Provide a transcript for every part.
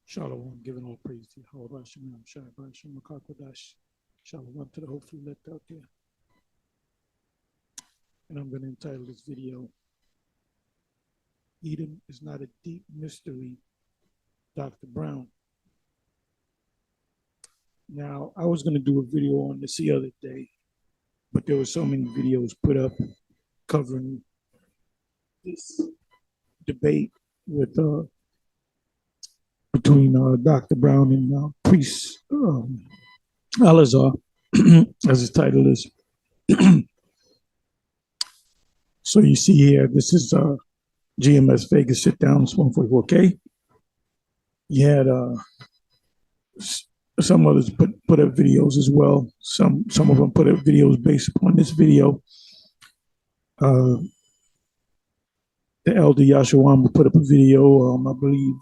Shalom, giving all praise to YAHAWASHI, QADASH. Shalom to the hopefully left out there. And I'm going to entitle this video, Edom is Not a Deep Mystery, Dr. Brown. Now, I was going to do a video on this the other day, but there were so many videos put up covering this debate with between Dr. Brown and priest Alazar, as his title is. So you see here, this is GMS Vegas sit down, 144K. You had some others put up videos as well. Some of them put up videos based upon this video. The elder Yahshua put up a video. I believe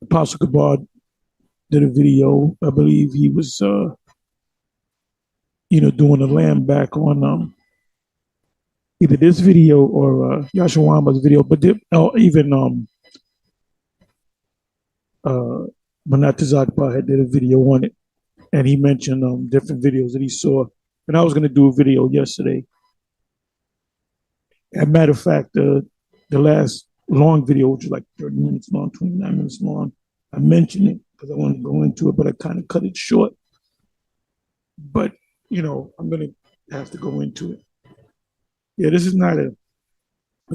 Apostle Kabod did a video. I believe he was, doing a lamb back on either this video or Yahshua's video, but even Manatazakba did a video on it, and he mentioned different videos that he saw. And I was going to do a video yesterday. As a matter of fact, the last long video, which was like 30 minutes long, 29 minutes long, I mentioned it because I wanted to go into it, but I kind of cut it short. But, I'm going to have to go into it. Yeah, this is not a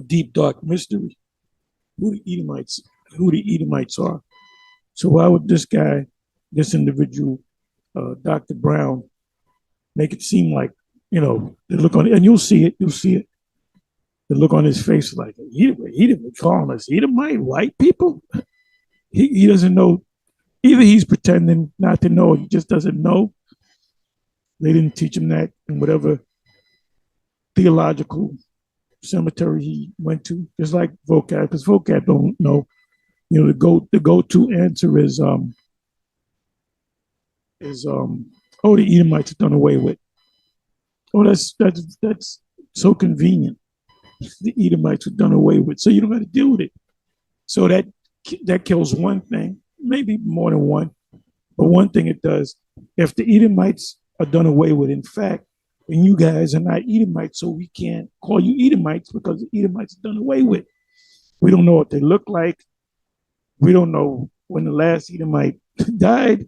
deep, dark mystery, who the Edomites are. So why would this individual, Dr. Brown, make it seem like, the look on it, and you'll see it, the look on his face like, he didn't call us Edomite white people. He doesn't know. Either he's pretending not to know, or he just doesn't know. They didn't teach him that in whatever theological cemetery he went to, just like Vocab, because Vocab don't know. The go-to answer is oh, the Edomites are done away with. Oh, that's so convenient. The Edomites are done away with, so you don't got to deal with it. So that kills one thing, maybe more than one, but one thing it does. If the Edomites are done away with, in fact, and you guys are not Edomites, so we can't call you Edomites because the Edomites are done away with. We don't know what they look like. We don't know when the last Edomite died.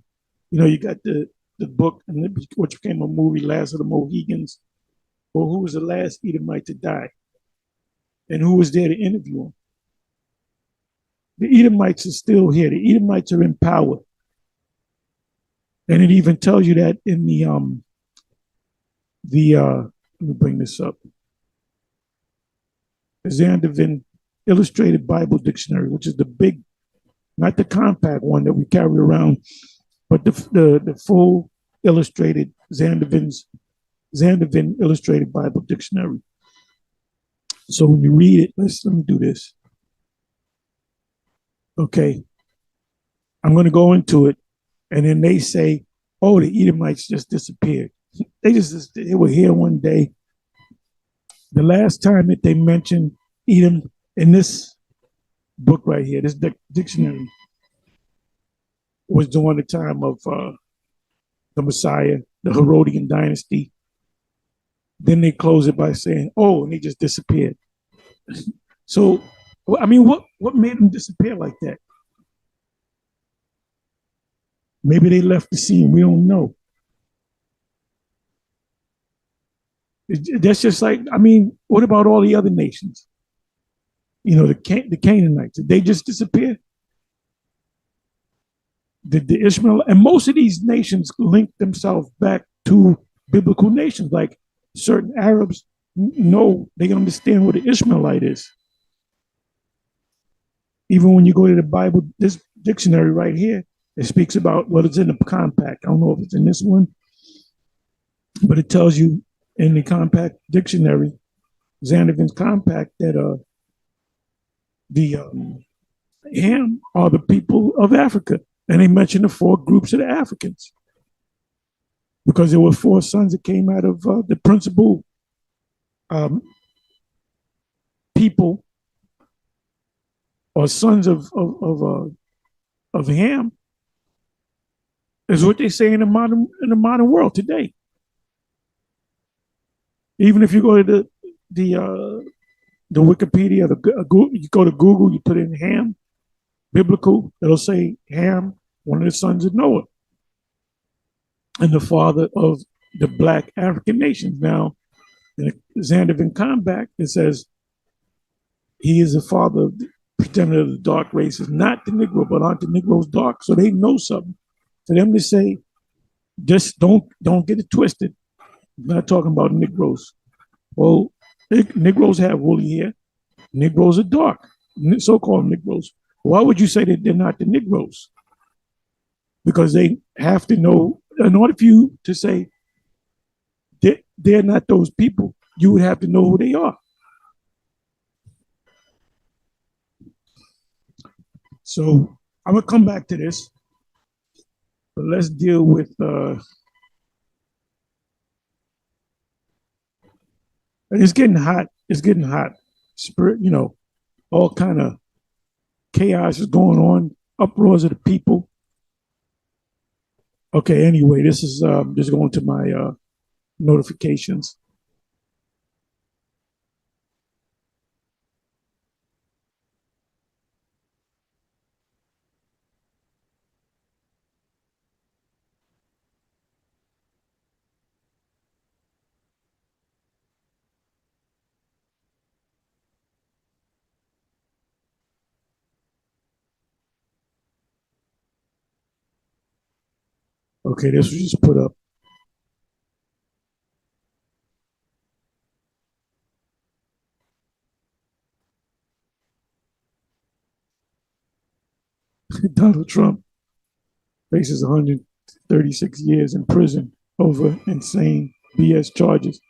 You got the book, and which became a movie, Last of the Mohegans. Well, who was the last Edomite to die? And who was there to interview him? The Edomites are still here. The Edomites are in power. And it even tells you that in let me bring this up. The Zandervan Illustrated Bible Dictionary, which is the big, not the compact one that we carry around, but the full illustrated Zandervan Illustrated Bible Dictionary. So when you read it, let me do this. Okay. I'm going to go into it, and then they say, oh, the Edomites just disappeared. They were here one day. The last time that they mentioned Edom in this book right here, this dictionary, was during the time of the Messiah, the Herodian dynasty. Then they close it by saying, oh, and they just disappeared. So, I mean, what made them disappear like that? Maybe they left the scene. We don't know. That's just like, I mean, what about all the other nations? The Canaanites, did they just disappear? Did the Ishmael, and most of these nations link themselves back to biblical nations, like certain Arabs know, they understand what an Ishmaelite is. Even when you go to the Bible, this dictionary right here, it speaks about what is in the compact. I don't know if it's in this one, but it tells you in the compact dictionary, Zandervan's compact, that the Ham are the people of Africa. And they mention the 4 groups of the Africans, because there were 4 sons that came out of the principal people or sons of of Ham is what they say in the modern world today. Even if you go to the Wikipedia, you go to Google, you put in Ham, biblical, it'll say Ham, one of the sons of Noah, and the father of the black African nations. Now, in Xander Van Comback, it says he is the father of the pretender of the dark races, not the Negro, but aren't the Negroes dark? So they know something. For them to say, just don't get it twisted. I'm not talking about Negroes. Well, Negroes have woolly hair. Negroes are dark, so-called Negroes. Why would you say that they're not the Negroes? Because they have to know, in order for you to say they're not those people, you would have to know who they are. So I'm going to come back to this, but let's deal with and it's getting hot. It's getting hot. Spirit, all kind of chaos is going on, uproars of the people. Okay, anyway, this is just going to my notifications. Okay, this was just put up. Donald Trump faces 136 years in prison over insane BS charges.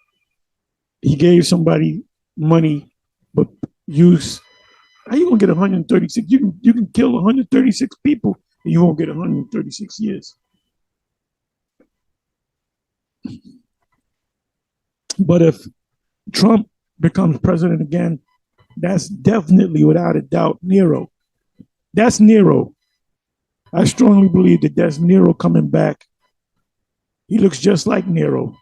He gave somebody money, but how you gonna get 136? You can kill 136 people and you won't get 136 years. But if Trump becomes president again, that's definitely, without a doubt, Nero. That's Nero. I strongly believe that that's Nero coming back. He looks just like Nero.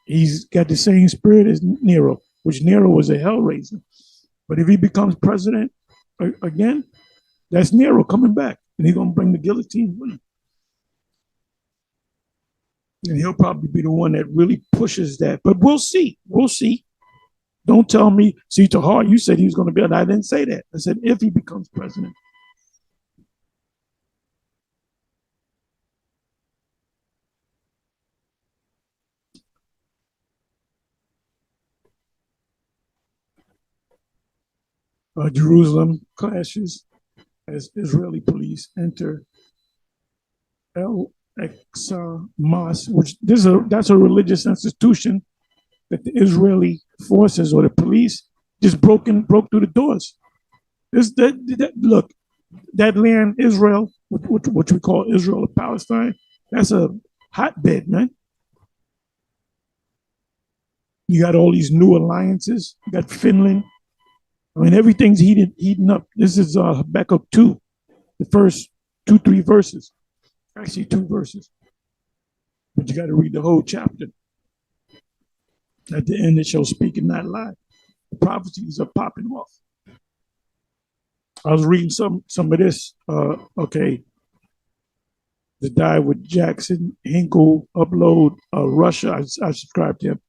He's got the same spirit as Nero, which Nero was a hellraiser. But if he becomes president again, that's Nero coming back. And he's going to bring the guillotine with him. And he'll probably be the one that really pushes that. But we'll see. We'll see. Don't tell me, see, TAHAR, you said he was going to be, and I didn't say that. I said if he becomes president. Jerusalem clashes as Israeli police enter Al-Aqsa Mosque, which that's a religious institution that the Israeli forces or the police just broke through the doors. Look, that land, Israel, which we call Israel or Palestine, that's a hotbed, man. You got all these new alliances. You got Finland. I mean, everything's heating up. This is Habakkuk 2, the first 2-3 verses. Actually, 2 verses. But you got to read the whole chapter. At the end, it shall speak and not lie. The prophecies are popping off. I was reading some of this. Okay. The Die with Jackson, Hinkle, upload, Russia. I subscribed to him.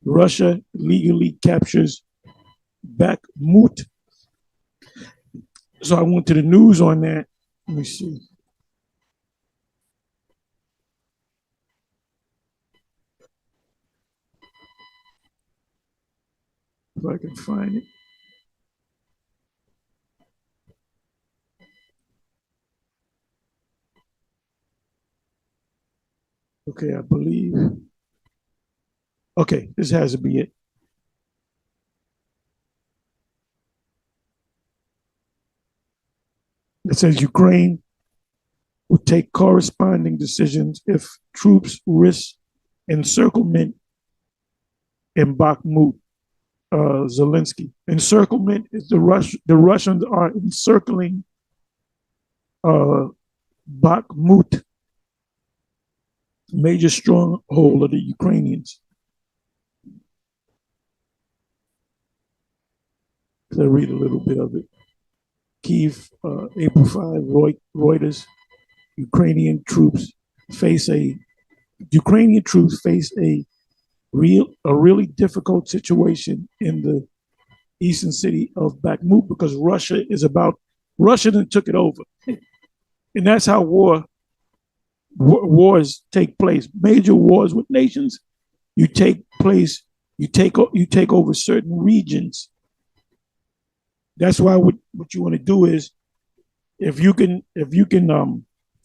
Russia legally captures Bakhmut. So I went to the news on that. Let me see. If I can find it. Okay, I believe. Okay, this has to be it. It says Ukraine will take corresponding decisions if troops risk encirclement in Bakhmut. Zelensky. Encirclement is the Russians are encircling Bakhmut, major stronghold of the Ukrainians. I'll read a little bit of it. Kyiv, April 5, Reuters, Ukrainian troops face a really difficult situation in the eastern city of Bakhmut because Russia then took it over. And that's how wars take place. Major wars with nations, you take over certain regions. That's why what you want to do is if you can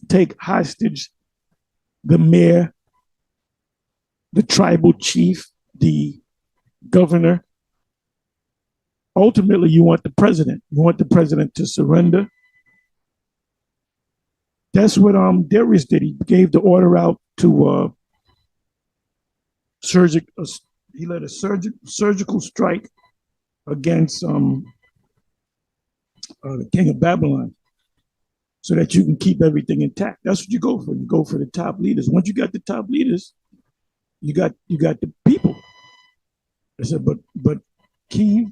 take hostage the mayor, the tribal chief, the governor, ultimately you want the president. You want the president to surrender. That's what Darius did. He gave the order out to he led a surgical strike against the king of Babylon, so that you can keep everything intact. That's what you go for. You go for the top leaders. Once you got the top leaders, you got the people. I said, but Kyiv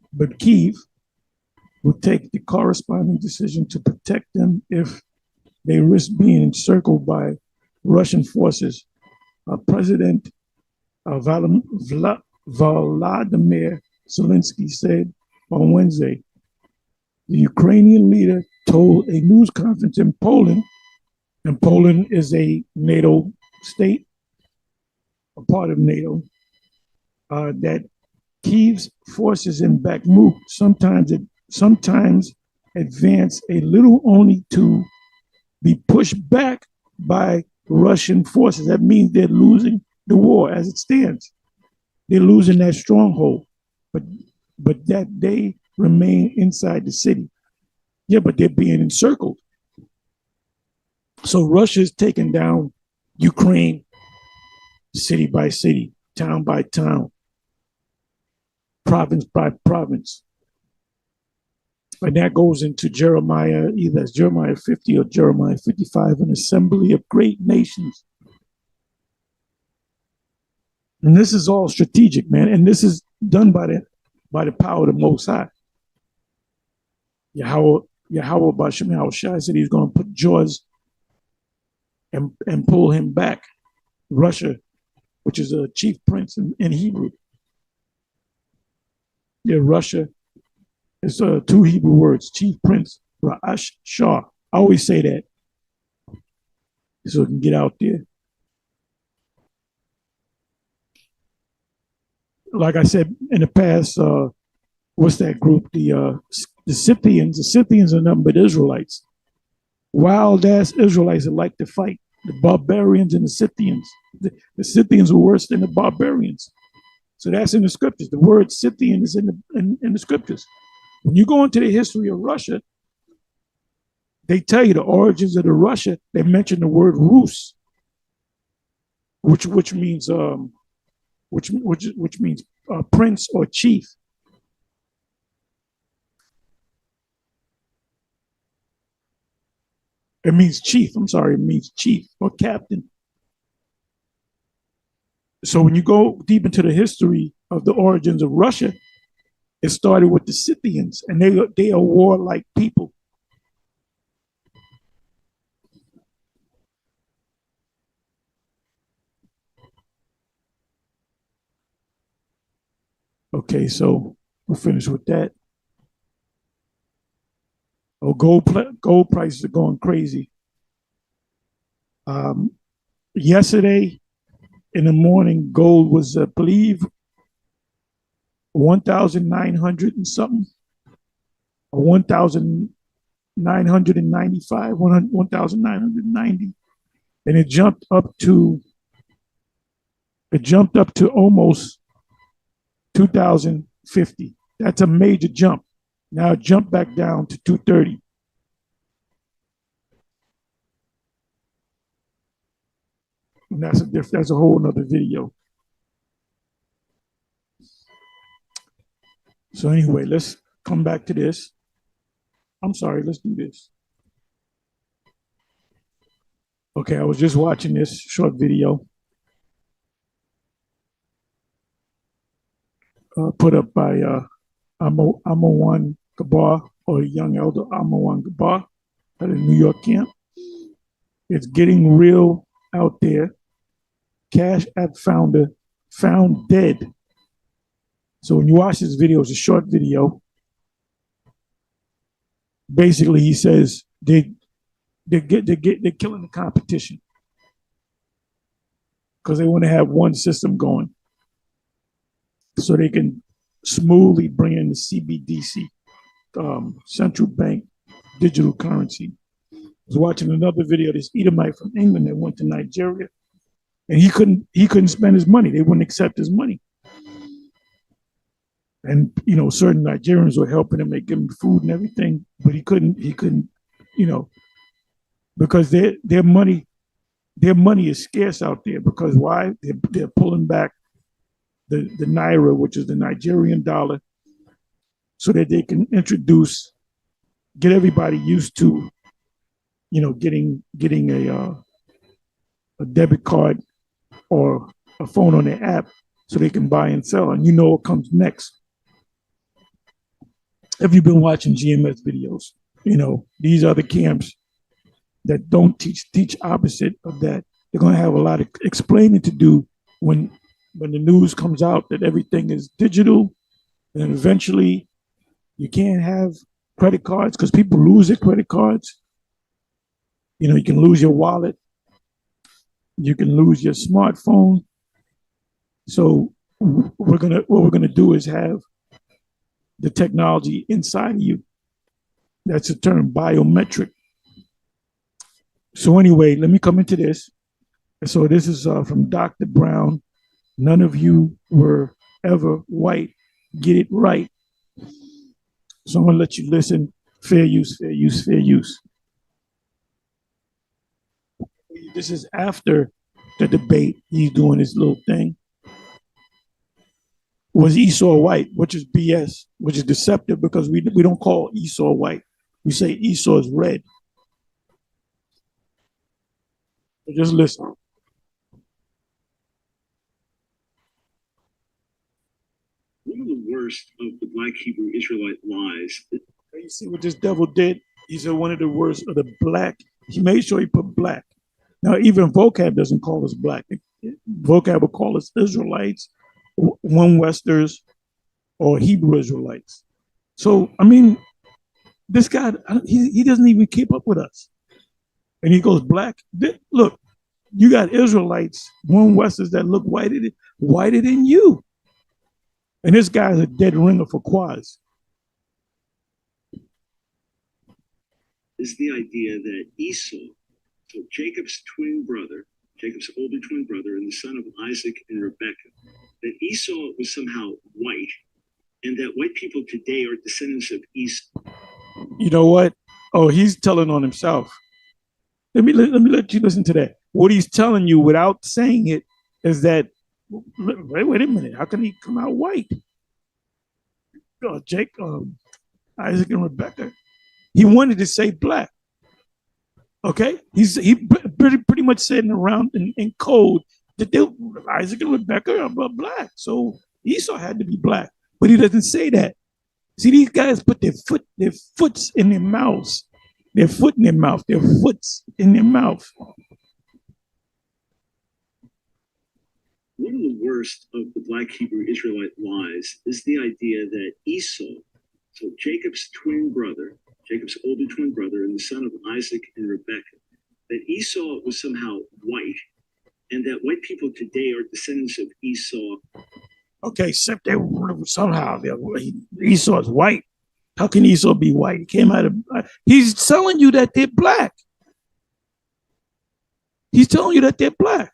will take the corresponding decision to protect them if they risk being encircled by Russian forces. President Vladimir Zelensky said on Wednesday, the Ukrainian leader told a news conference in Poland, and Poland is a NATO state, a part of NATO, that Kyiv's forces in Bakhmut sometimes advance a little only to be pushed back by Russian forces. That means they're losing the war as it stands. They're losing that stronghold, but that they remain inside the city. Yeah, but they're being encircled. So Russia's taking down Ukraine city by city, town by town, province by province. And that goes into Jeremiah, either as Jeremiah 50 or Jeremiah 55, an assembly of great nations. And this is all strategic, man. And this is done by the power of the Most High. YAHAWAH BaShem YAHAWASHI said he's going to put jaws and pull him back. Russia, which is a chief prince in Hebrew. Yeah, Russia is two Hebrew words, chief prince, RAWCHAA. I always say that so it can get out there. Like I said in the past, what's that group? The Scythians. The Scythians are nothing but Israelites. Wild ass Israelites that like to fight. The barbarians and the Scythians. The Scythians were worse than the barbarians. So that's in the scriptures. The word Scythian is in the scriptures. When you go into the history of Russia, they tell you the origins of the Russia. They mention the word Rus, which means prince or chief. It means chief. I'm sorry, it means chief or captain. So when you go deep into the history of the origins of Russia, it started with the Scythians, and they are warlike people. Okay, so we'll finish with that. Oh, gold prices are going crazy. Yesterday in the morning, gold was, I believe, 1,900 and something, or 1,995, 1,990, and it jumped up to almost 2,050. That's a major jump. Now it jumped back down to 230. And that's a whole nother video. So anyway, let's come back to this. I'm sorry, let's do this. Okay, I was just watching this short video put up by Amawan Gabar, or Young Elder Amawan Gabar at a New York camp. It's getting real out there. Cash App founder found dead. So when you watch this video, it's a short video. Basically, he says they're killing the competition because they want to have one system going, so they can smoothly bring in the CBDC, central bank digital currency. I was watching another video. This Edomite from England that went to Nigeria, and he couldn't spend his money. They wouldn't accept his money. And certain Nigerians were helping him, they give him food and everything, but he couldn't, because their money is scarce out there. Because why? They're pulling back the naira, which is the Nigerian dollar, so that they can get everybody used to, getting a debit card or a phone on their app, so they can buy and sell. And what comes next. Have you been watching GMS videos? These are the camps that don't teach opposite of that. They're going to have a lot of explaining to do when the news comes out that everything is digital, and then eventually you can't have credit cards because people lose their credit cards. You can lose your wallet. You can lose your smartphone. So what we're gonna do is have the technology inside of you. That's a term, biometric. So anyway, let me come into this. So this is from Dr. Brown. None of you were ever white. Get it right. So I'm gonna let you listen. Fair use, fair use, fair use. This is after the debate. He's doing his little thing. Was Esau white? Which is BS, which is deceptive, because we don't call Esau white. We say Esau is red. So just listen. One of the worst of the Black Hebrew Israelite lies. You see what this devil did? He said one of the worst of the black. He made sure he put black. Now, even Vocab doesn't call us black. Vocab will call us Israelites, one Westers, or Hebrew Israelites. So, this guy, he doesn't even keep up with us. And he goes black. Look, you got Israelites, one Westers that look whiter than you. And this guy's a dead ringer for Quaz. Is the idea that Esau, so Jacob's older twin brother, and the son of Isaac and Rebekah, that Esau was somehow white, and that white people today are descendants of Esau. You know what? Oh, he's telling on himself. Let me let you listen to that. What he's telling you without saying it is that, wait a minute, how can he come out white? Isaac and Rebekah. He wanted to say black. Okay, he pretty much said around in code that Isaac and Rebekah are black, so Esau had to be black, but he doesn't say that. See, these guys put their foots in their mouths, their foot in their mouth, their foots in their mouth. One of the worst of the Black Hebrew Israelite lies is the idea that Esau, so Jacob's older twin brother, and the son of Isaac and Rebekah, that Esau was somehow white, and that white people today are descendants of Esau. Okay, except somehow Esau is white. How can Esau be white? He came out of. He's telling you that they're black. He's telling you that they're black.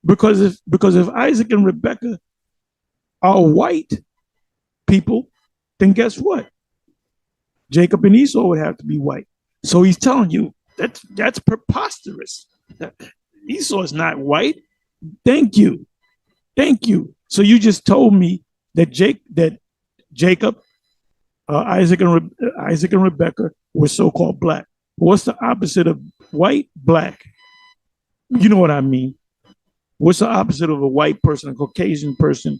Because if Isaac and Rebekah are white people, then guess what? Jacob and Esau would have to be white. So he's telling you that's preposterous. Esau is not white. Thank you. So you just told me that Jacob, Isaac and Rebekah were so-called black. What's the opposite of white, black. You know what I mean. What's the opposite of a white person? A Caucasian person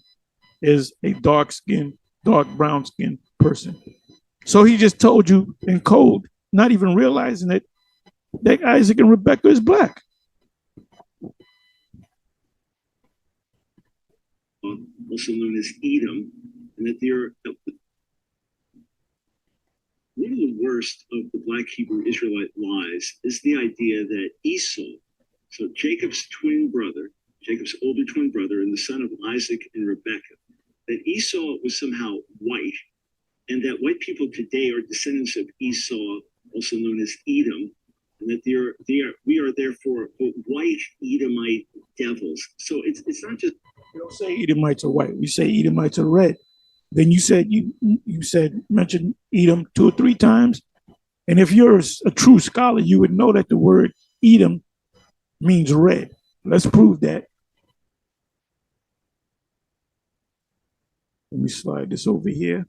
is a dark skinned, dark brown skinned person. So he just told you in code, not even realizing it, that Isaac and Rebecca is black. Also known as Edom, and that they're one of the worst of the Black Hebrew Israelite lies is the idea that Esau, so Jacob's twin brother, Jacob's older twin brother, and the son of Isaac and Rebekah, that Esau was somehow white, and that white people today are descendants of Esau, also known as Edom, and that we are therefore white Edomite devils. So it's not just, we don't say Edomites are white. We say Edomites are red. Then you said mentioned Edom 2 or 3 times, and if you're a true scholar, you would know that the word Edom means red. Let's prove that. Let me slide this over here.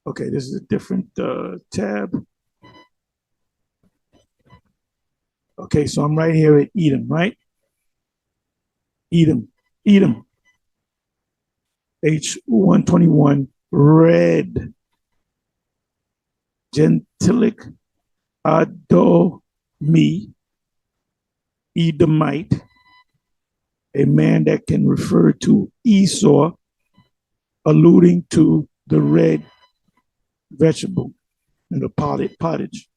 Okay, this is a different tab. Okay, so I'm right here at Edom, right? Edom. H121, red. Gentilic Adomi, Edomite, a man that can refer to Esau, alluding to the red vegetable and the pottage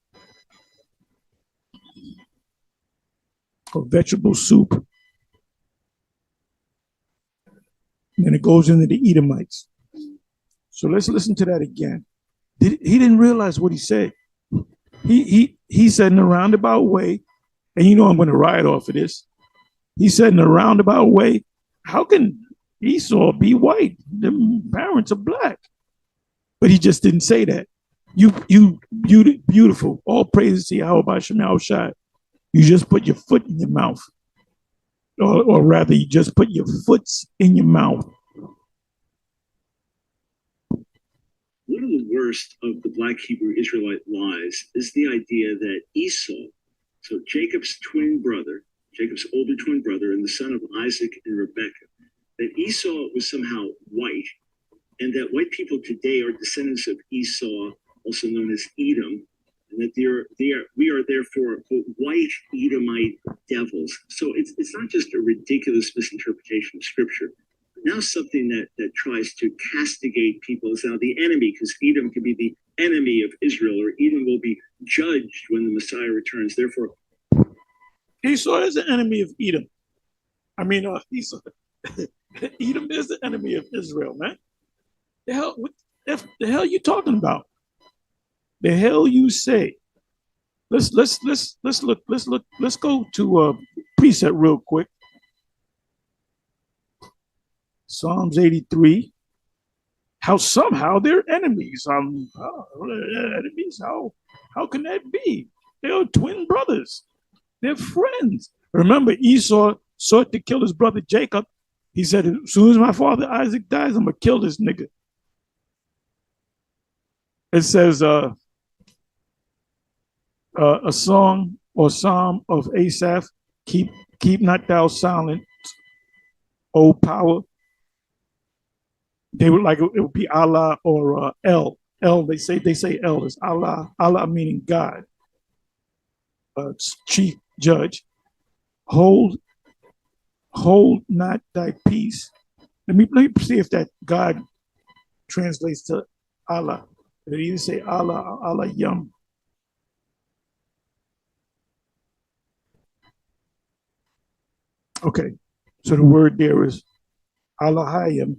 or vegetable soup. And then it goes into the Edomites. So let's listen to that again. He didn't realize what he said. He said in a roundabout way, and you know I'm going to ride off of this. He said in a roundabout way, how can Esau be white? The parents are black. But he just didn't say that. You beautiful. All praises to YAHAWASHI. You just put your foot in your mouth. Or rather, you just put your foots in your mouth. One of the worst of the Black Hebrew Israelite lies is the idea that Esau, so Jacob's twin brother, Jacob's older twin brother, and the son of Isaac and Rebekah, that Esau was somehow white, and that white people today are descendants of Esau, also known as Edom, and that we are therefore white Edomite devils. So it's not just a ridiculous misinterpretation of scripture. Now something that tries to castigate people is now the enemy, because Edom can be the enemy of Israel, or Edom will be judged when the Messiah returns. Therefore, Esau is the enemy of Edom. I mean, Esau. Edom is the enemy of Israel, man. The hell you talking about? The hell you say? Let's go to a preset real quick. Psalms 83. How somehow they're enemies. Enemies. How can that be? They're twin brothers. They're friends. Remember, Esau sought to kill his brother Jacob. He said, as soon as my father Isaac dies, I'm gonna kill this nigga. It says a song or psalm of Asaph, keep not thou silent, O power. They would like it would be Allah or El. El, they say El is Allah. Allah meaning God. Chief judge. Hold not thy peace. Let me see if that God translates to Allah. Did he either say Allah or Allah Yum? Okay, so the word there is Allahayim,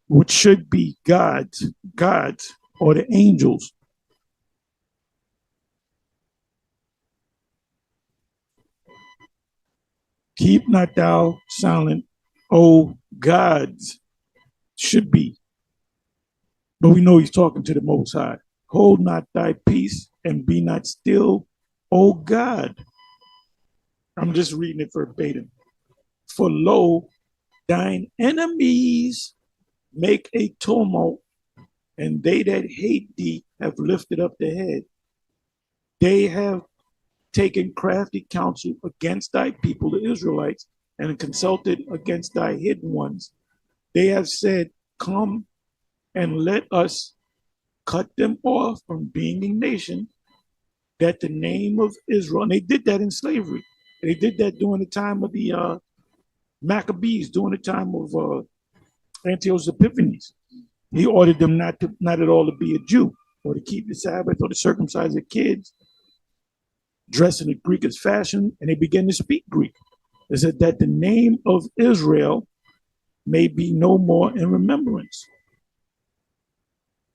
which should be gods, or the angels. Keep not thou silent, O gods, should be. But we know he's talking to the Most High. Hold not thy peace and be not still, O God. I'm just reading it verbatim. For lo, thine enemies make a tumult, and they that hate thee have lifted up their head. They have taken crafty counsel against thy people, the Israelites, and consulted against thy hidden ones. They have said, come and let us cut them off from being a nation, that the name of Israel, and they did that in slavery. They did that during the time of the Maccabees, during the time of Antiochus Epiphanes. He ordered them not at all to be a Jew, or to keep the Sabbath, or to circumcise their kids, dress in the Greek's fashion, and they began to speak Greek. They said that the name of Israel may be no more in remembrance.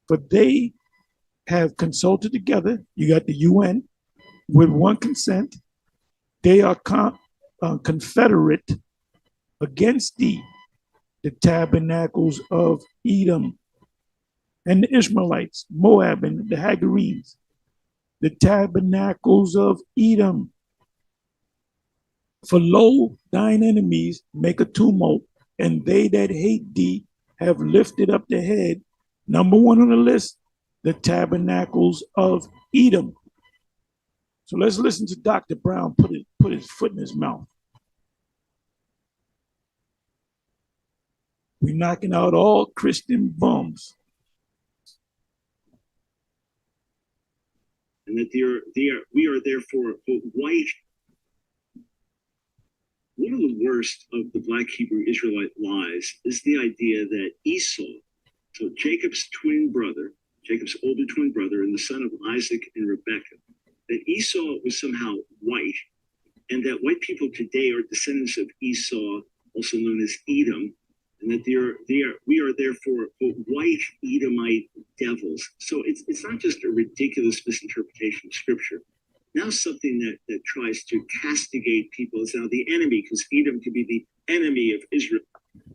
For they have consulted together, you got the UN, with one consent. They are confederate against thee, the tabernacles of Edom, and the Ishmaelites, Moab, and the Hagarenes, the tabernacles of Edom. For lo, thine enemies make a tumult, and they that hate thee have lifted up the head. Number one on the list, the tabernacles of Edom. So let's listen to Dr. Brown put his foot in his mouth. We're knocking out all Christian bums. And that we are therefore white. One of the worst of the Black Hebrew Israelite lies is the idea that Esau, so Jacob's older twin brother, and the son of Isaac and Rebekah, that Esau was somehow white, and that white people today are descendants of Esau, also known as Edom, and that we are therefore white Edomite devils. So it's not just a ridiculous misinterpretation of scripture. Now something that tries to castigate people is now the enemy, because Edom could be the enemy of Israel.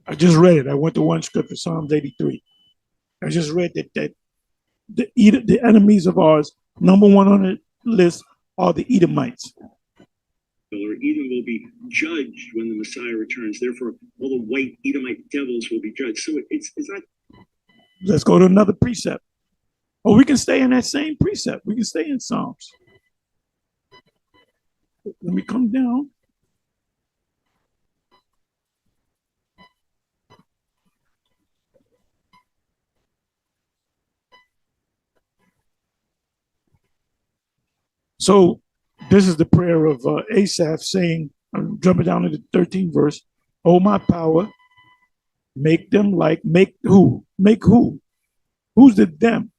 I just read it. I went to one scripture, Psalms 83. I just read that the enemies of ours, number one on the list, are the Edomites. Or Edom will be judged when the Messiah returns. Therefore, all the white Edomite devils will be judged. So it's not. Let's go to another precept. Or we can stay in that same precept. We can stay in Psalms. Let me come down. So this is the prayer of Asaph saying, I'm jumping down to the 13th verse. Oh, my power, make them like, make who? Make who? Who's the them?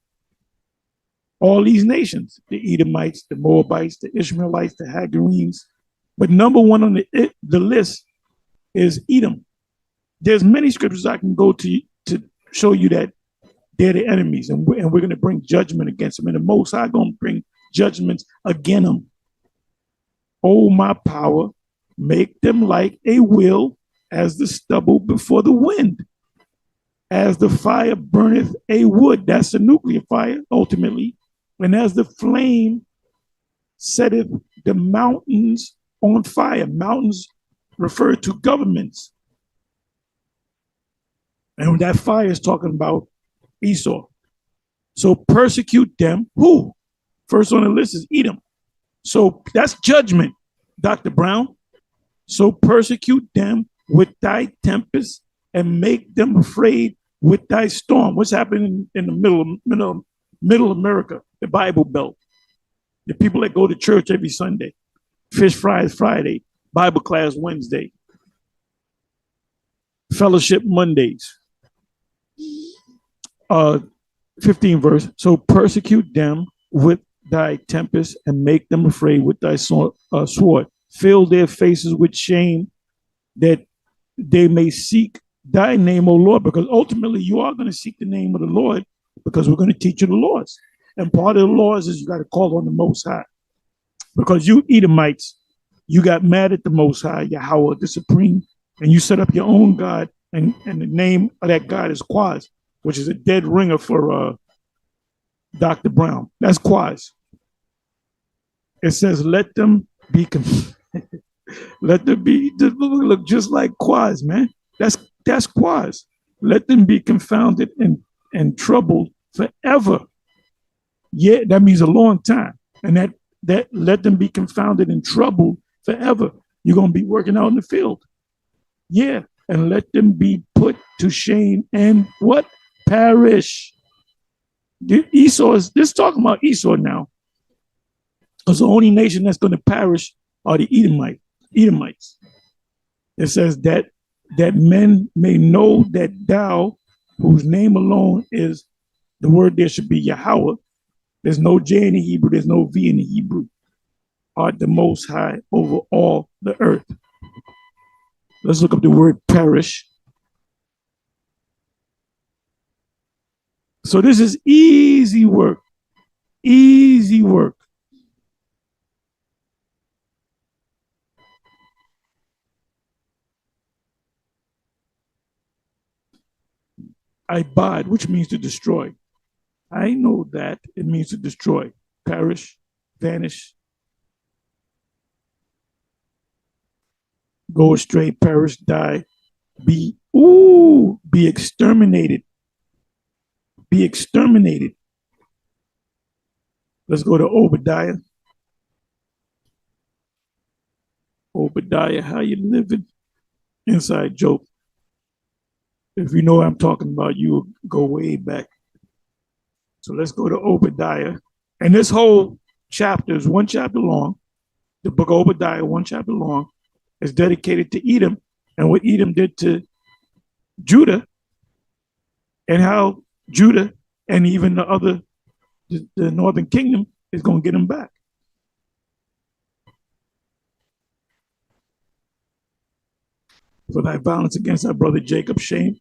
All these nations, the Edomites, the Moabites, the Ishmaelites, the Hagarenes. But number one on the list is Edom. There's many scriptures I can go to show you that they're the enemies, and we're going to bring judgment against them. And the Most High going to bring judgments against them. Oh, my power, make them like a will, as the stubble before the wind, as the fire burneth a wood. That's a nuclear fire, ultimately. And as the flame setteth the mountains on fire. Mountains refer to governments. And that fire is talking about Esau. So persecute them. Who? First on the list is Edom. So that's judgment, Dr. Brown. So persecute them with thy tempest and make them afraid with thy storm. What's happening in the middle America, the Bible Belt? The people that go to church every Sunday, fish fries Friday, Bible class Wednesday, fellowship Mondays. 15 verse. So persecute them with thy tempest and make them afraid with thy sword. Fill their faces with shame, that they may seek thy name, O Lord, because ultimately you are going to seek the name of the Lord, because we're going to teach you the laws. And part of the laws is you got to call on the Most High. Because you Edomites, you got mad at the Most High, YAHAWAH, the Supreme, and you set up your own God, and the name of that God is Quaz, which is a dead ringer for Dr. Brown. That's Quaz. It says, let them be let them be, look just like Quaz, man. That's Quaz. Let them be confounded and troubled forever. Yeah, that means a long time. And let them be confounded and troubled forever. You're going to be working out in the field. Yeah. And let them be put to shame and what? Perish. Esau is this talking about Esau now. Because the only nation that's going to perish are the Edomites. It says that men may know that thou, whose name alone is, the word there should be Yahawah. There's no J in the Hebrew, there's no V in the Hebrew. Art the most high over all the earth. Let's look up the word perish. So this is easy work. Easy work. Ibad, which means to destroy. I know that it means to destroy, perish, vanish, go astray, perish, die, be exterminated. Be exterminated. Let's go to Obadiah. Obadiah, how you living? Inside joke. If you know what I'm talking about, you will go way back. So let's go to Obadiah. And this whole chapter is one chapter long. The book of Obadiah, one chapter long, is dedicated to Edom and what Edom did to Judah, and how Judah and even the northern kingdom is going to get them back. For thy violence against thy brother Jacob, shame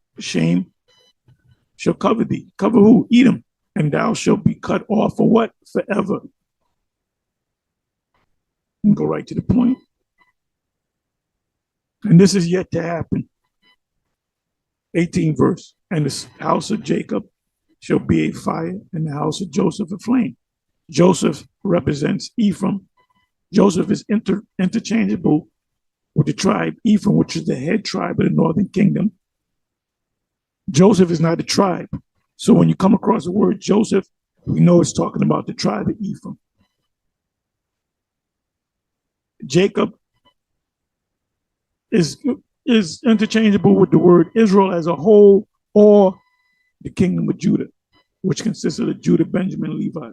shall cover thee. Cover who? Edom. And thou shalt be cut off for what? Forever. And go right to the point. And this is yet to happen. 18th verse. And the house of Jacob shall be a fire, and the house of Joseph a flame. Joseph represents Ephraim. Joseph is interchangeable with the tribe Ephraim, which is the head tribe of the northern kingdom. Joseph is not a tribe. So when you come across the word Joseph, we know it's talking about the tribe of Ephraim. Jacob is interchangeable with the word Israel as a whole, or the kingdom of Judah, which consists of the Judah, Benjamin, Levi.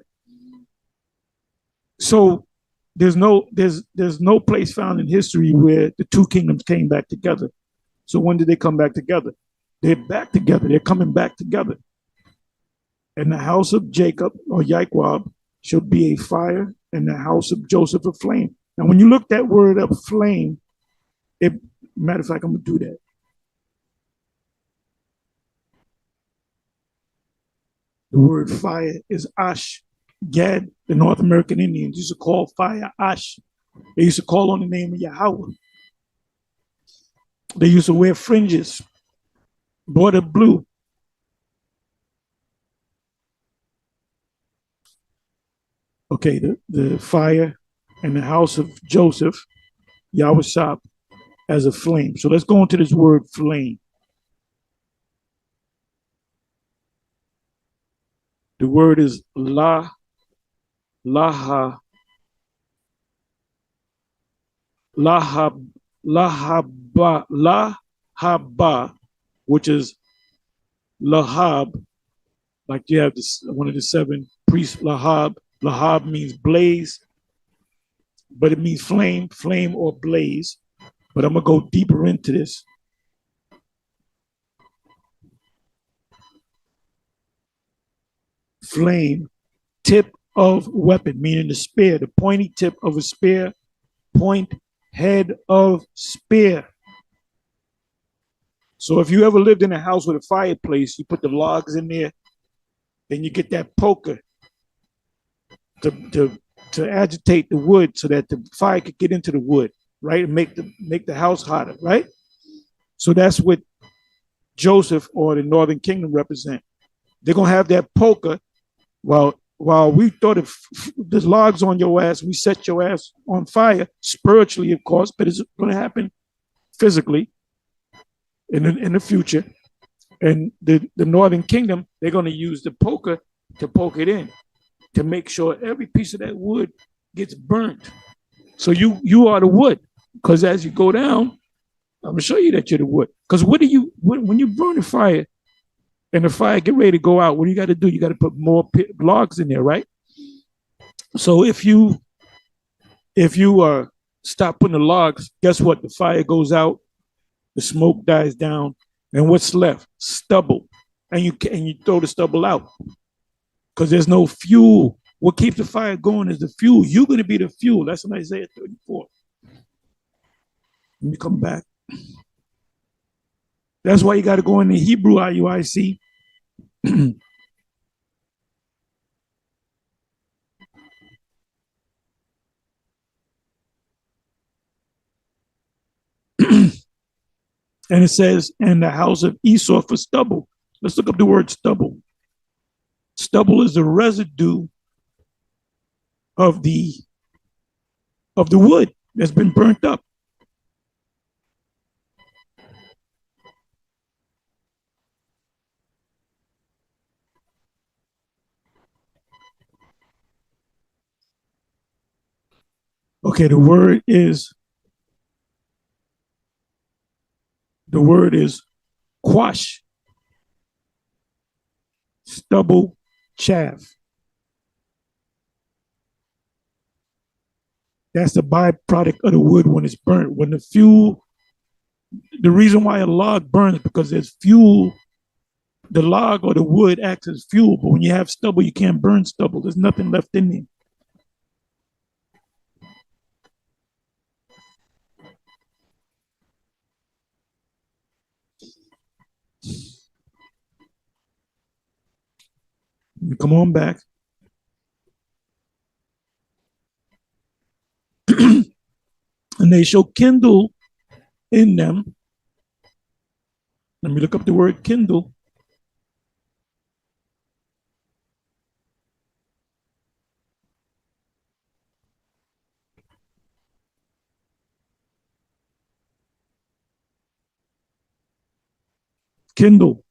So there's no place found in history where the two kingdoms came back together. So when did they come back together? They're back together. They're coming back together. And the house of Jacob, or Yaquab, shall be a fire, and the house of Joseph a flame. Now, when you look that word up, flame, matter of fact, I'm going to do that. The word fire is ash. Gad, the North American Indians, used to call fire ash. They used to call on the name of Yahawah. They used to wear fringes, border blue. Okay, the fire and the house of Joseph, YAHAWASHI, as a flame. So let's go into this word flame. The word is lahaba, which is lahab, like you have this, one of the seven priests, lahab. Lahab means blaze, but it means flame or blaze. But I'm going to go deeper into this. Flame, tip of weapon, meaning the spear, the pointy tip of a spear, point, head of spear. So if you ever lived in a house with a fireplace, you put the logs in there, then you get that poker to agitate the wood so that the fire could get into the wood, right? And make the house hotter, right? So that's what Joseph or the Northern Kingdom represent. They're gonna have that poker while we thought if there's logs on your ass, we set your ass on fire, spiritually, of course, but it's gonna happen physically in the future. And the Northern Kingdom, they're gonna use the poker to poke it in, to make sure every piece of that wood gets burnt. So you are the wood, because as you go down, I'm gonna show you that you're the wood. Because when you burn the fire and the fire get ready to go out, what do you got to do? You got to put more logs in there, right? So if you stop putting the logs, guess what? The fire goes out, the smoke dies down, and what's left? Stubble, and you throw the stubble out because there's no fuel. What keeps the fire going is the fuel. You're going to be the fuel. That's in Isaiah 34. Let me come back. That's why you got to go in the Hebrew IUIC. And it says, and the house of Esau for stubble. Let's look up the word stubble. Stubble is the residue of the wood that's been burnt up. Okay, the word is quash, stubble, chaff. That's the byproduct of the wood when it's burnt. When the fuel, the reason why a log burns is because there's fuel. The log or the wood acts as fuel, but when you have stubble, you can't burn stubble. There's nothing left in there. Come on back. And they shall kindle in them. Let me look up the word kindle. Kindle.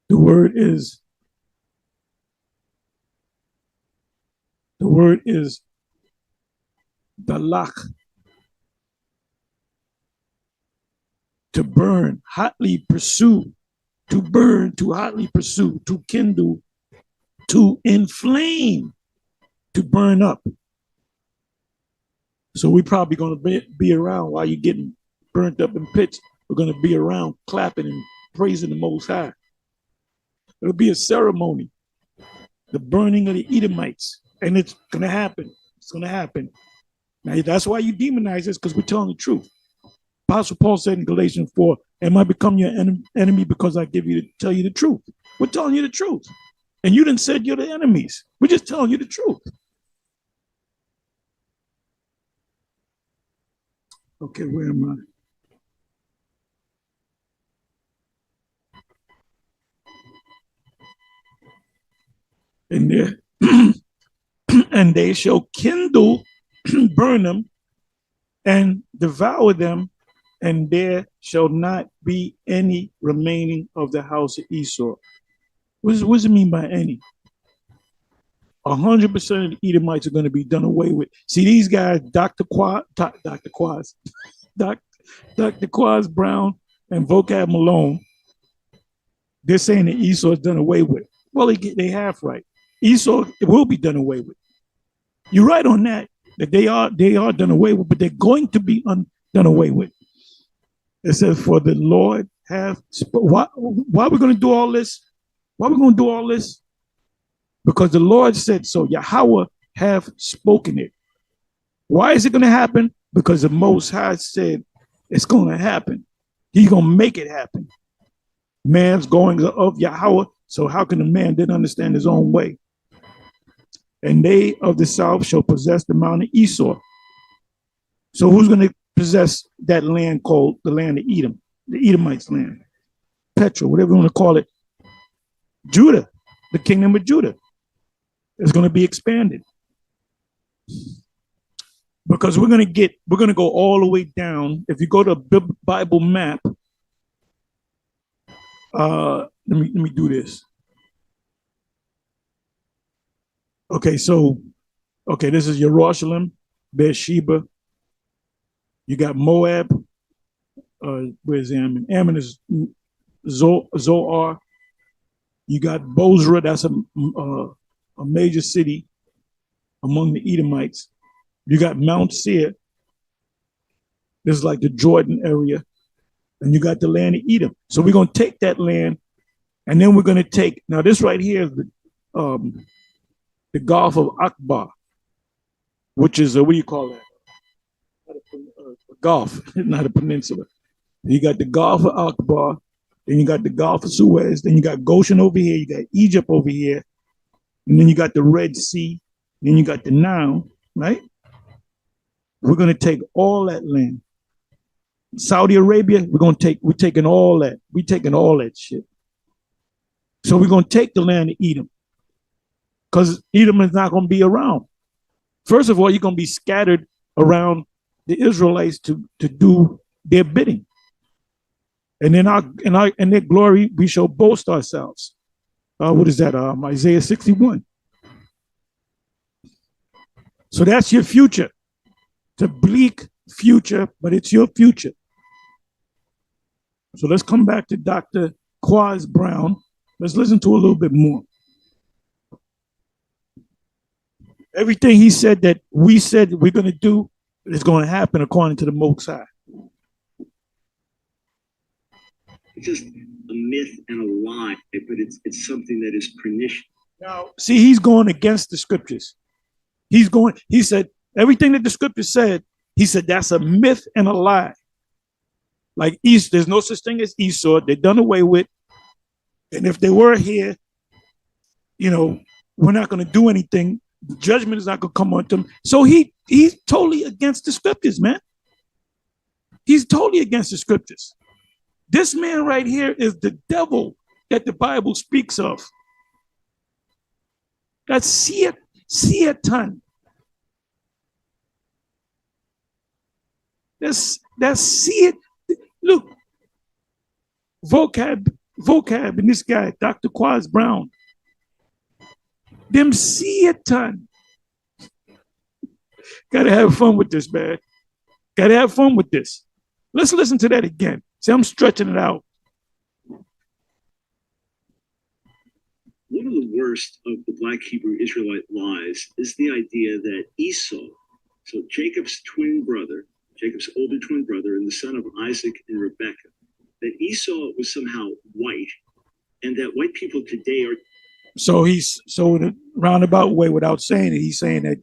The word is dalach. To burn, hotly pursue, to burn, to hotly pursue, to kindle, to inflame, to burn up. So we're probably going to be around while you're getting burnt up in pits. We're going to be around clapping and praising the Most High. It'll be a ceremony, the burning of the Edomites, and it's going to happen. It's going to happen. Now, that's why you demonize us, because we're telling the truth. Apostle Paul said in Galatians 4, am I become your enemy because I tell you the truth? We're telling you the truth. And you didn't said you're the enemies. We're just telling you the truth. Okay, where am I? And there, and they shall kindle, burn them, and devour them, and there shall not be any remaining of the house of Esau. What does it mean by any? 100% of the Edomites are going to be done away with. See, these guys, Dr. Quaz Brown and Vocab Malone, they're saying that Esau is done away with. Well, they half right. Esau will be done away with. You're right on that they are done away with, but they're going to be done away with. It says, for the Lord hath why are we going to do all this? Why are we going to do all this? Because the Lord said so. Yahawah have spoken it. Why is it going to happen? Because the Most High said it's going to happen. He's going to make it happen. Man's going of Yahawah, so how can a man then understand his own way? And they of the south shall possess the mountain of Esau. So who's going to possess that land called the land of Edom, the Edomites' land? Petra, whatever you want to call it. Judah, the kingdom of Judah, is going to be expanded. Because we're going to go all the way down. If you go to a Bible map, let me do this. Okay, so this is Jerusalem, Beersheba. You got Moab. Where's Ammon? Ammon is Zoar. You got Bozrah. That's a major city among the Edomites. You got Mount Seir. This is like the Jordan area. And you got the land of Edom. So we're going to take that land, and then we're going to take, now this right here is the Gulf of Akbar, which is, what do you call that? A Gulf, not a peninsula. You got the Gulf of Akbar, then you got the Gulf of Suez, then you got Goshen over here, you got Egypt over here, and then you got the Red Sea, then you got the Nile, right? We're going to take all that land. Saudi Arabia, we're taking all that. We're taking all that shit. So we're going to take the land of Edom, because Edom is not going to be around. First of all, you're going to be scattered around the Israelites to do their bidding. And in their glory, we shall boast ourselves. What is that? Isaiah 61. So that's your future. It's a bleak future, but it's your future. So let's come back to Dr. Quaz Brown. Let's listen to a little bit more. Everything he said that we said we're going to do is going to happen according to the Most High. It's just a myth and a lie, but it's something that is pernicious. Now, see, he's going against the scriptures. He said, everything that the scripture said, he said, that's a myth and a lie. Like Esau, there's no such thing as Esau. They're done away with. And if they were here, we're not going to do anything. The judgment is not going to come on them. So he's totally against the scriptures, man. He's totally against the scriptures. This man right here is the devil that the Bible speaks of. That's Satan. That's it. Look, vocab, and this guy, Dr. Quaz Brown. Them Satan. Gotta have fun with this, man. Gotta have fun with this. Let's listen to that again. See, I'm stretching it out. One of the worst of the Black Hebrew Israelite lies is the idea that Esau, so Jacob's twin brother, Jacob's older twin brother and the son of Isaac and Rebekah, that Esau was somehow white, and that white people today are. So in a roundabout way, without saying it, he's saying that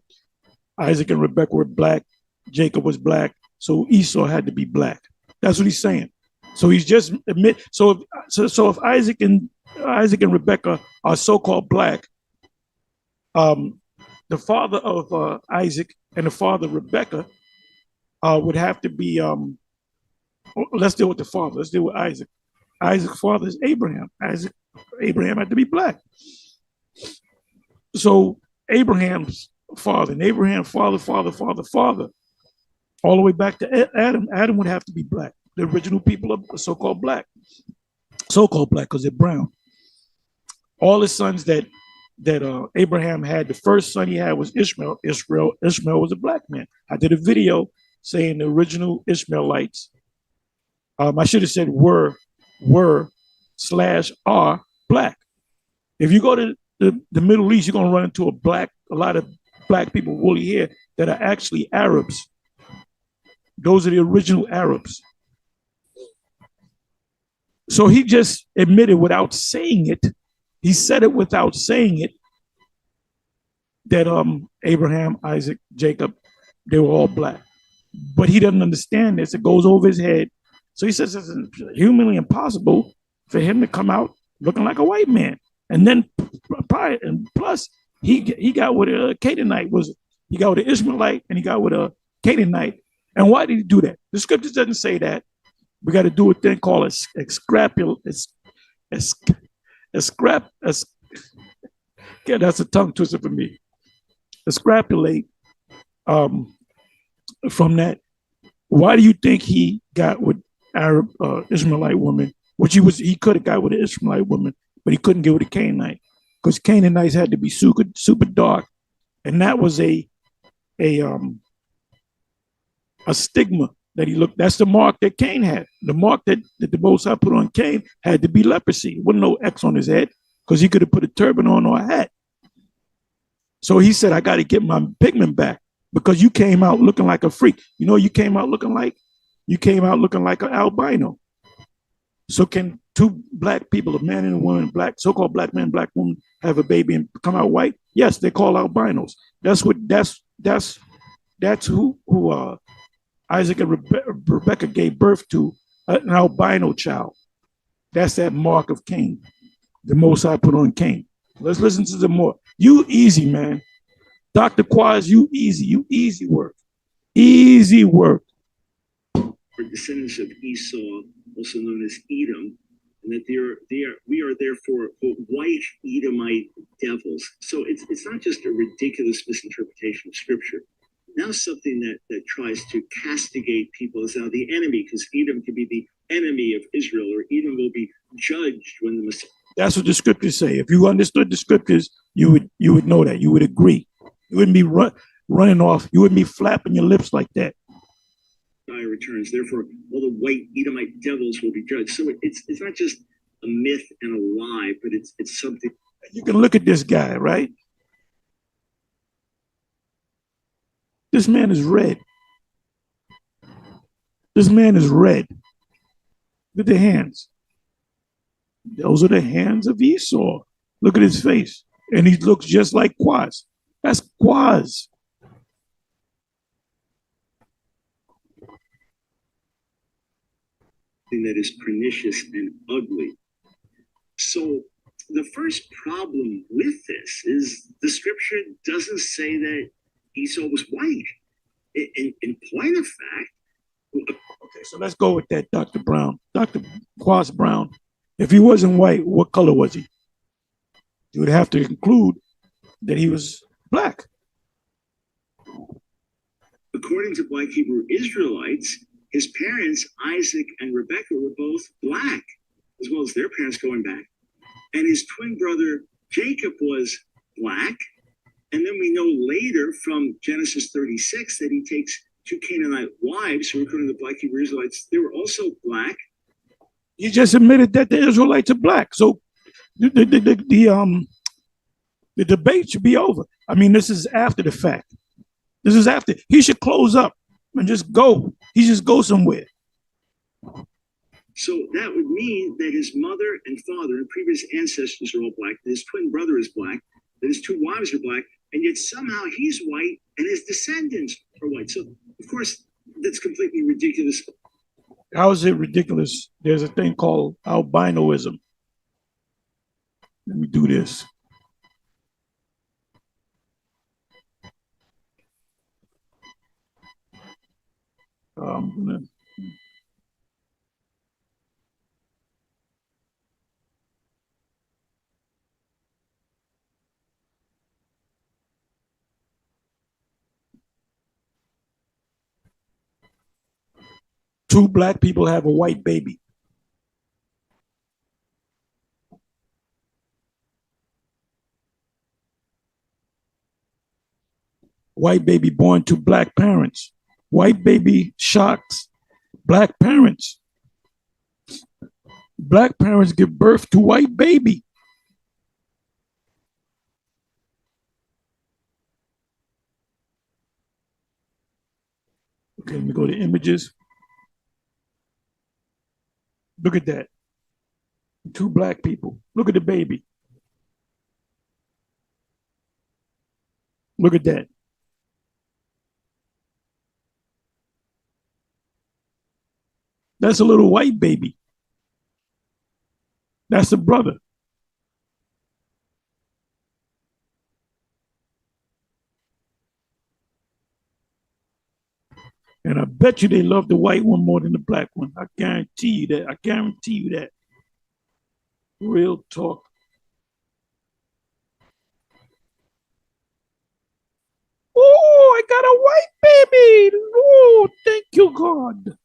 Isaac and Rebekah were black, Jacob was black, so Esau had to be black. That's what he's saying. So he's just admit. So if Isaac and Rebekah are so-called black, the father of Isaac and the father of Rebekah would have to be. Let's deal with the father. Let's deal with Isaac. Isaac's father is Abraham. Abraham had to be black. So Abraham's father and Abraham's father, all the way back to Adam. Adam would have to be black. The original people are so-called black because they're brown. All the sons that Abraham had, the first son he had was Ishmael. Ishmael was a black man. I did a video saying the original Ishmaelites. I should have said were / are black. If you go to the Middle East, you're gonna run into a lot of black people with woolly hair that are actually Arabs. Those are the original Arabs. So he just admitted without saying it, he said it without saying it, that Abraham, Isaac, Jacob, they were all black. But he doesn't understand this. It goes over his head. So he says it's humanly impossible for him to come out looking like a white man. And then plus he got with a Canaanite, he got with an Ishmaelite and he got with a Canaanite. And why did he do that? The scriptures doesn't say that. We got to do a thing called yeah, that's a tongue twister for me. Extrapolate from that. Why do you think he got with Arab Ishmaelite woman, which he could have got with an Ishmaelite woman, but he couldn't get with a Canaanite because Canaanites had to be super dark And that was a stigma that he looked. That's the mark that Cain had. The mark that the Most High put on Cain had to be leprosy. There wasn't no X on his head because he could have put a turban on or a hat. So he said, I got to get my pigment back because you came out looking like a freak. You know, you came out looking like an albino. So can two black people, a man and a woman, so-called black man, black woman, have a baby and come out white? Yes, they're called albinos. That's who Isaac and Rebecca gave birth to, an albino child. That's that mark of Cain. The Most High put on Cain. Let's listen to the more. You easy, man. Dr. Quaz, you easy work. Easy work. We're descendants of Esau, also known as Edom, and that we are therefore quote, white Edomite devils. So it's not just a ridiculous misinterpretation of scripture. Now something that tries to castigate people is now the enemy, because Edom could be the enemy of Israel, or Edom will be judged when the Messiah. That's what the scriptures say. If you understood the scriptures, you would know that. You would agree. You wouldn't be running off. You wouldn't be flapping your lips like that. Returns. Therefore, all the white Edomite devils will be judged. So it's not just a myth and a lie, but it's something. You can look at this guy, right? This man is red. This man is red. Look at the hands. Those are the hands of Esau. Look at his face. And he looks just like Quaz. That's Quaz. That is pernicious and ugly. So the first problem with this is the scripture doesn't say that Esau was white. In point of fact. Okay, so let's go with that, Dr. Brown. Dr. Quaz Brown. If he wasn't white, what color was he? You would have to conclude that he was black. According to Black Hebrew Israelites, his parents, Isaac and Rebekah, were both black, as well as their parents going back. And his twin brother, Jacob, was black. And then we know later from Genesis 36 that he takes two Canaanite wives, who according to the Black Hebrew Israelites, they were also black. You just admitted that the Israelites are black. So the debate should be over. I mean, this is after the fact. This is after. He should close up and just go. He just go somewhere. So that would mean that his mother and father and previous ancestors are all black, that his twin brother is black, that his two wives are black, and yet somehow he's white and his descendants are white. So, of course, that's completely ridiculous. How is it ridiculous? There's a thing called albinoism. Let me do this. I'm gonna. Two black people have a white baby. White baby born to black parents. White baby shocks black parents. Black parents give birth to white baby. Okay, let me go to images. Look at that. Two black people. Look at the baby. Look at that. That's a little white baby. That's the brother. And I bet you they love the white one more than the black one. I guarantee you that. I guarantee you that. Real talk. Oh, I got a white baby. Oh, thank you, God.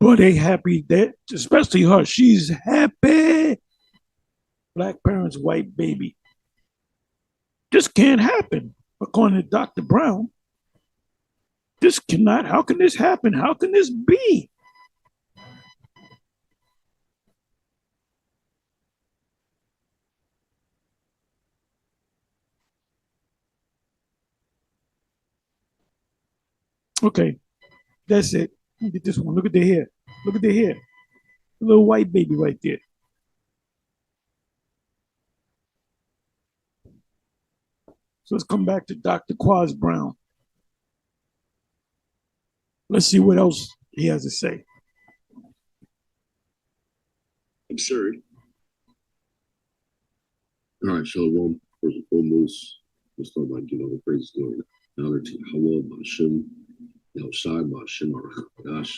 Well, they happy that, especially her. She's happy. Black parents, white baby. This can't happen, according to Dr. Brown. This cannot. How can this happen? How can this be? Okay, that's it. Look at this one. Look at the hair. Look at the hair. A little white baby right there. So let's come back to Dr. Quaz Brown. Let's see what else he has to say. Absurd. All right, Shalom. First and foremost, let's start by giving all the praise to honor to YAHAWAH, BaHa, YAHWASHI, BaHa, QADASH.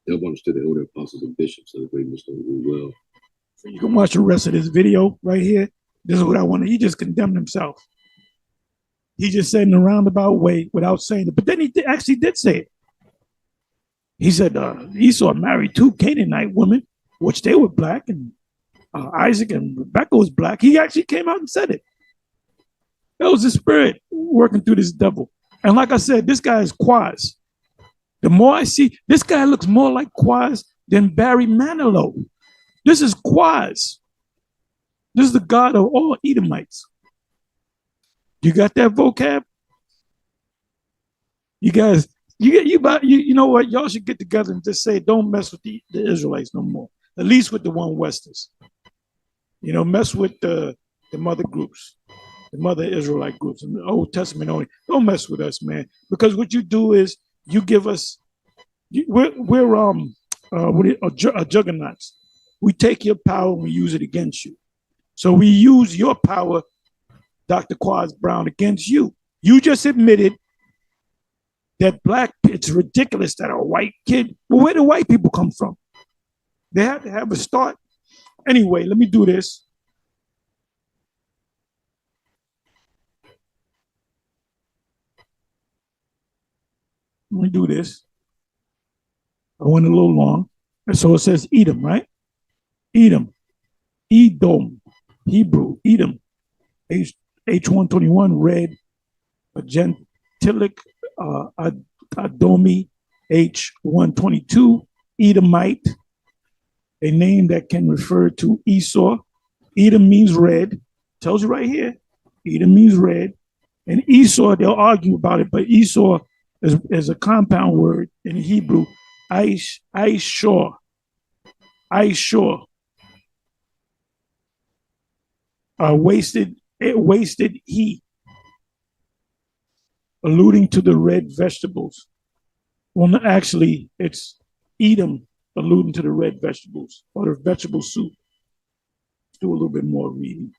Help understood the elder apostles and bishops of the great mystery well. So you can watch the rest of this video right here. This is what I wanted. He just condemned himself. He just said in a roundabout way without saying it. But then he actually did say it. He said Esau married 2 Canaanite women, which they were black, and Isaac and Rebecca was black. He actually came out and said it. That was the spirit working through this devil. And like I said, this guy is Quaz. The more I see, this guy looks more like Quaz than Barry Manilow. This is Quaz. This is the God of all Edomites. You got that vocab? You guys, you know what? Y'all should get together and just say, don't mess with the Israelites no more. At least with the one Westers. You know, mess with the mother groups, the mother Israelite groups, and the Old Testament only. Don't mess with us, man. Because what you do is you give us, we're juggernauts. We take your power and we use it against you. So we use your power, Dr. Quaz Brown, against you. You just admitted that it's ridiculous that a white kid, well, where do white people come from? They have to have a start. Anyway, let me do this. Let me do this. I went a little long. And so it says Edom, right? Edom. Edom. Hebrew. Edom. H121, red. Gentilic. Adomi. H122. Edomite. A name that can refer to Esau. Edom means red. Tells you right here. Edom means red. And Esau, they'll argue about it, but Esau is a compound word in Hebrew. Aishor. Aishor. Wasted he. Alluding to the red vegetables. Well, no, actually, it's Edom alluding to the red vegetables or the vegetable soup. Let's do a little bit more reading.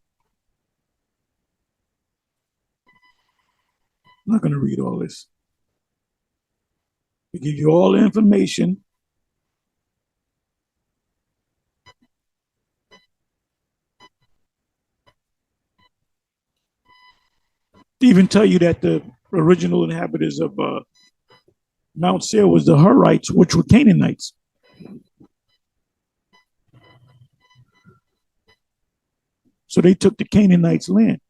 I'm not going to read all this. I give you all the information. To even tell you that the original inhabitants of Mount Seir was the Hurites, which were Canaanites. So they took the Canaanites' land.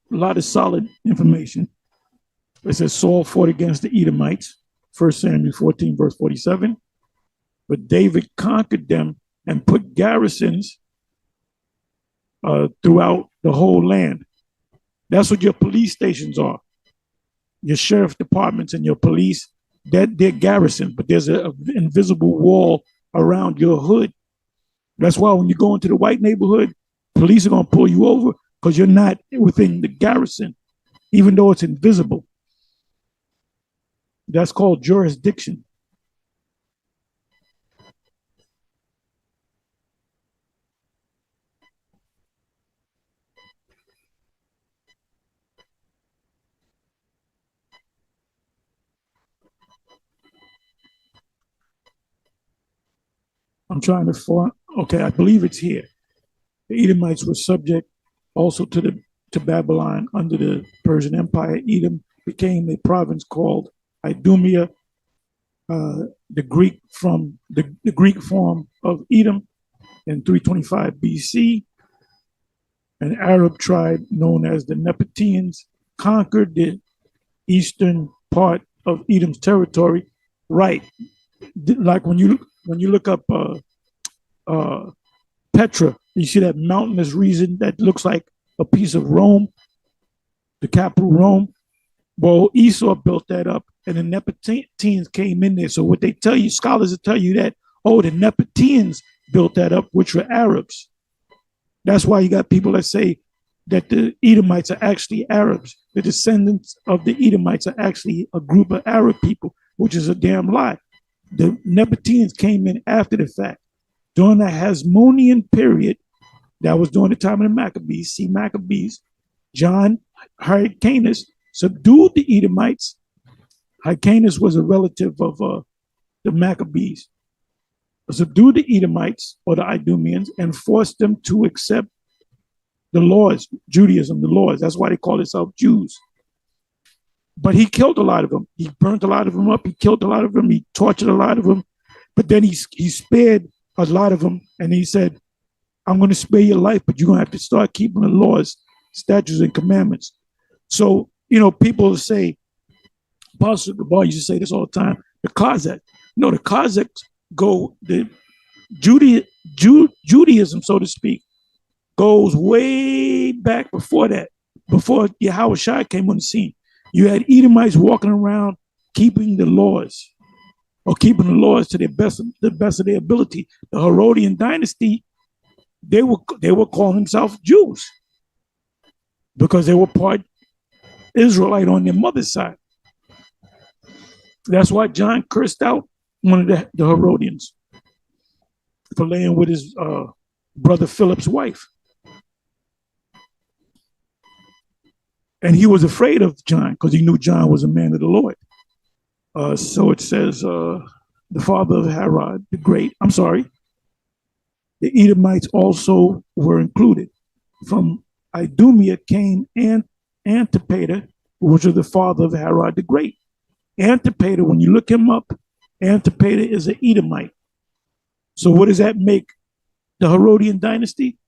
A lot of solid information. It says Saul fought against the Edomites, 1 Samuel 14, verse 47. But David conquered them and put garrisons throughout the whole land. That's what your police stations are. Your sheriff departments and your police, they're garrisons, but there's an invisible wall around your hood. That's why when you go into the white neighborhood, police are going to pull you over because you're not within the garrison, even though it's invisible. That's called jurisdiction. I'm trying to find, okay, I believe it's here. The Edomites were subject also to Babylon under the Persian Empire. Edom became a province called Idumea, the Greek form of Edom in 325 BC. An Arab tribe known as the Nepentines conquered the eastern part of Edom's territory. Right, like when you look up Petra, you see that mountainous region that looks like a piece of Rome, the capital Rome. Well, Esau built that up, and the Nepentines came in there. So what they tell you, scholars will tell you that, oh, the Nepentines built that up, which were Arabs. That's why you got people that say that the Edomites are actually Arabs. The descendants of the Edomites are actually a group of Arab people, which is a damn lie. The Nepentines came in after the fact. During the Hasmonean period, that was during the time of the Maccabees, see Maccabees, John Hyrcanus subdued the Edomites. Hyrcanus was a relative of the Maccabees. Subdued the Edomites or the Idumeans and forced them to accept the laws, Judaism, the laws. That's why they call themselves Jews. But he killed a lot of them. He burnt a lot of them up. He killed a lot of them. He tortured a lot of them. But then he spared a lot of them. And he said, I'm going to spare your life, but you're going to have to start keeping the laws, statutes, and commandments. So, you know, people say, Pastor Gabar used to say this all the time, the Cossacks. No, the Cossacks go, the Judaism, so to speak, goes way back before that, before YAHAWASHI came on the scene. You had Edomites walking around keeping the laws, or keeping the laws to the best of their ability. The Herodian dynasty, they were calling themselves Jews because they were part Israelite on their mother's side. That's why John cursed out one of the Herodians for laying with his brother Philip's wife. And he was afraid of John because he knew John was a man of the Lord. So it says, the father of Herod the Great, the Edomites also were included. From Idumea came Antipater, which was the father of Herod the Great. Antipater, when you look him up, Antipater is an Edomite. So what does that make the Herodian dynasty?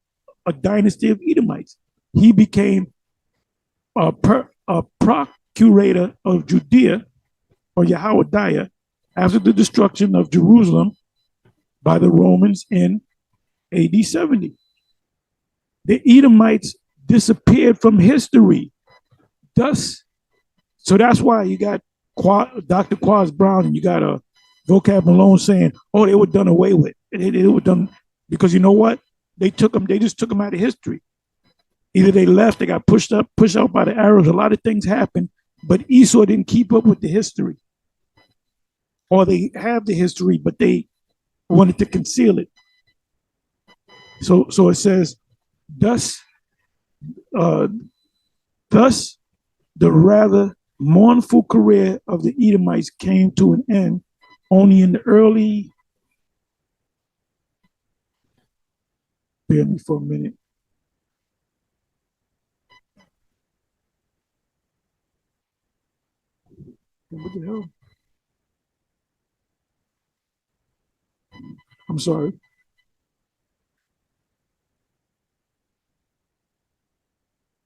A dynasty of Edomites. He became a procurator of Judea, or YAHAWADAH, after the destruction of Jerusalem by the Romans in AD 70. The Edomites disappeared from history. So that's why you got Dr. Quaz Brown and you got a Vocab Malone saying, oh, they were done away with. They were done because you know what? They just took them out of history. Either they left, they got pushed out by the Arabs. A lot of things happened, but Esau didn't keep up with the history. Or they have the history, but they wanted to conceal it. So it says, thus the rather mournful career of the Edomites came to an end only in the early, bear me for a minute. What the hell? I'm sorry.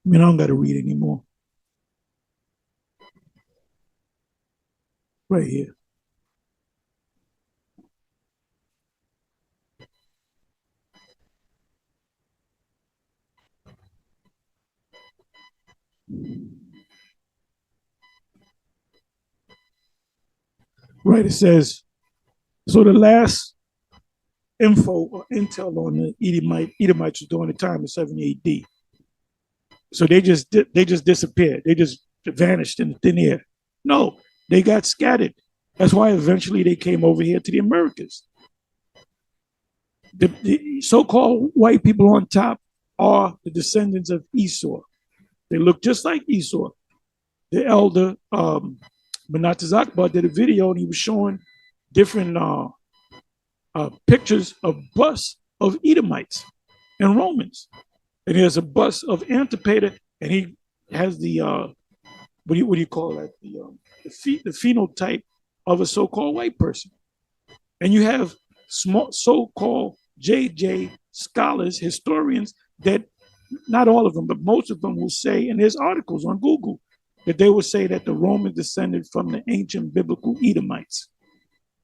I mean, I don't got to read anymore. Right here. Right, it says, so the last info or intel on the Edomites was during the time of 70 AD. So they just disappeared. They just vanished in the thin air. No, they got scattered. That's why eventually they came over here to the Americas. The so-called white people on top are the descendants of Esau. They look just like Esau. The elder Menatez Akbar did a video and he was showing different pictures of busts of Edomites. in Romans. And there's a bust of Antipater, and he has the what do you call that? The phenotype of a so-called white person. And you have small so-called JJ scholars, historians, that not all of them, but most of them will say, and there's articles on Google, that they will say that the Romans descended from the ancient biblical Edomites.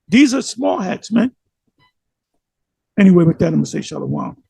These are small hats, man. Anyway, with that, I'm going to say shalom.